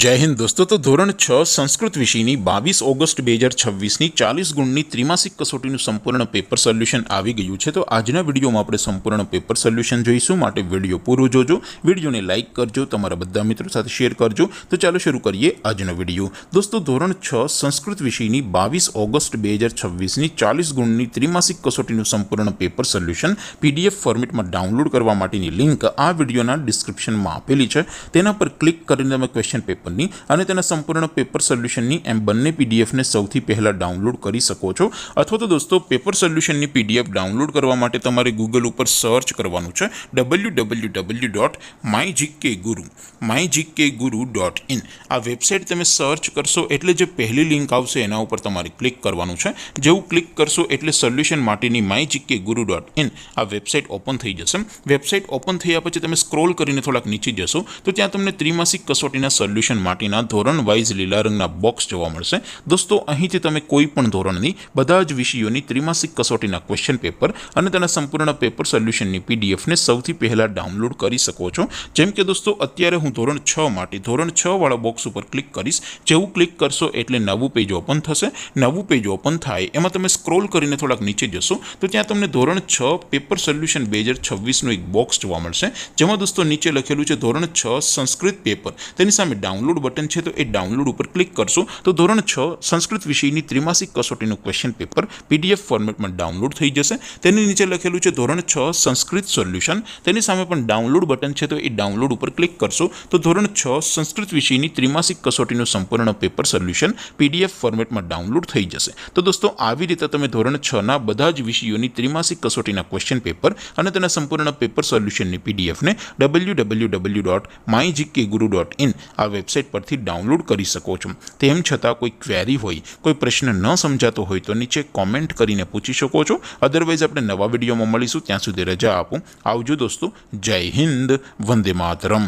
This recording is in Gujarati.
जय हिंद दोस्तों। तो ધોરણ 6 સંસ્કૃત વિષયની 22 ઓગસ્ટ 2026ની 40 ગુણની ત્રિમાસિક કસોટીનું સંપૂર્ણ પેપર સોલ્યુશન આવી ગયું છે। તો આજના વિડીયોમાં આપણે સંપૂર્ણ પેપર સોલ્યુશન જોઈશું, માટે વિડીયો પૂરો જોજો, વિડીયોને લાઇક કરજો, તમારા બધા મિત્રો સાથે શેર કરજો। તો ચાલો શરૂ કરીએ આજનો વિડીયો। દોસ્તો, ધોરણ 6 સંસ્કૃત વિષયની 22 ઓગસ્ટ 2026ની 40 ગુણની ત્રિમાસિક કસોટીનું સંપૂર્ણ પેપર સોલ્યુશન PDF ફોર્મેટમાં ડાઉનલોડ કરવા માટેની લિંક આ વિડીયોના ડિસ્ક્રિપ્શનમાં આપેલી છે। તેના પર ક્લિક કરીને તમે ક્વેશ્ચન પેપરની અને તેના સંપૂર્ણ પેપર સોલ્યુશનની એમ બંને પીડીએફને સૌથી પહેલાં ડાઉનલોડ કરી શકો છો। અથવા તો દોસ્તો, પેપર સોલ્યુશનની પીડીએફ ડાઉનલોડ કરવા માટે તમારે ગૂગલ ઉપર સર્ચ કરવાનું છે www.mygkguru.in। આ વેબસાઇટ તમે સર્ચ કરશો એટલે જે પહેલી લિંક આવશે એના ઉપર તમારે ક્લિક કરવાનું છે। જેવું ક્લિક કરશો એટલે સોલ્યુશન માટેની mygkguru.in આ વેબસાઇટ ઓપન થઈ જશે। વેબસાઇટ ઓપન થયા પછી તમે સ્ક્રોલ કરીને થોડાક નીચે જશો તો ત્યાં તમને ત્રિમાસિક કસોટીના સોલ્યુશન માટેના ધોરણ વાઇઝ લીલા રંગના બોક્સ જોવા મળશે। દોસ્તો, અહીંથી તમે કોઈ પણ ધોરણની બધા જ વિષયોની ત્રિમાસિક કસોટીના ક્વેશ્ચન પેપર અને તેના સંપૂર્ણ પેપર સોલ્યુશનની પીડીએફને સૌથી પહેલાં ડાઉનલોડ કરી શકો છો। જેમ કે દોસ્તો, અત્યારે હું ધોરણ 6 માટે ધોરણ 6 વાળા બોક્સ ઉપર ક્લિક કરીશ। જેવું ક્લિક કરશો એટલે નવું પેજ ઓપન થશે। નવું પેજ ઓપન થાય એમાં તમે સ્ક્રોલ કરીને થોડાક નીચે જશો તો ત્યાં તમને ધોરણ 6 પેપર સોલ્યુશન 2026નું એક બોક્સ જોવા મળશે, જેમાં દોસ્તો નીચે લખેલું છે ધોરણ 6 સંસ્કૃત પેપર। તેની સામે ડાઉનલોડ બટન છે, તો એ ડાઉનલોડ ઉપર ક્લિક કરશો તો ધોરણ 6 સંસ્કૃત વિષયની ત્રિમાસિક કસોટીનું ક્વેશ્ચન પેપર PDF ફોર્મેટમાં ડાઉનલોડ થઈ જશે। તેની નીચે લખેલું છે ધોરણ 6 સંસ્કૃત સોલ્યુશન, તેની સામે પણ ડાઉનલોડ બટન છે, તો એ ડાઉનલોડ ઉપર ક્લિક કરશો તો ધોરણ 6 સંસ્કૃત વિષયની ત્રિમાસિક કસોટીનું સંપૂર્ણ પેપર સોલ્યુશન PDF ફોર્મેટમાં ડાઉનલોડ થઈ જશે। તો દોસ્તો, આવી રીતે તમે ધોરણ 6ના બધા જ વિષયોની ત્રિમાસિક કસોટીના ક્વેશ્ચન પેપર અને તેના સંપૂર્ણ પેપર સોલ્યુશનની પીડીએફને www.mygkguru.in આ વેબસાઇટ પરથી ડાઉનલોડ કરી શકો છો। તેમ છતાં કોઈ ક્વેરી હોય, કોઈ પ્રશ્ન ન સમજાતો હોય તો નીચે કોમેન્ટ કરીને પૂછી શકો છો। અદરવાઇઝ આપણે નવા વિડીયોમાં મળીશું, ત્યાં સુધી રજા આપો। આવજો દોસ્તો, જય હિન્દ, વંદે માતરમ।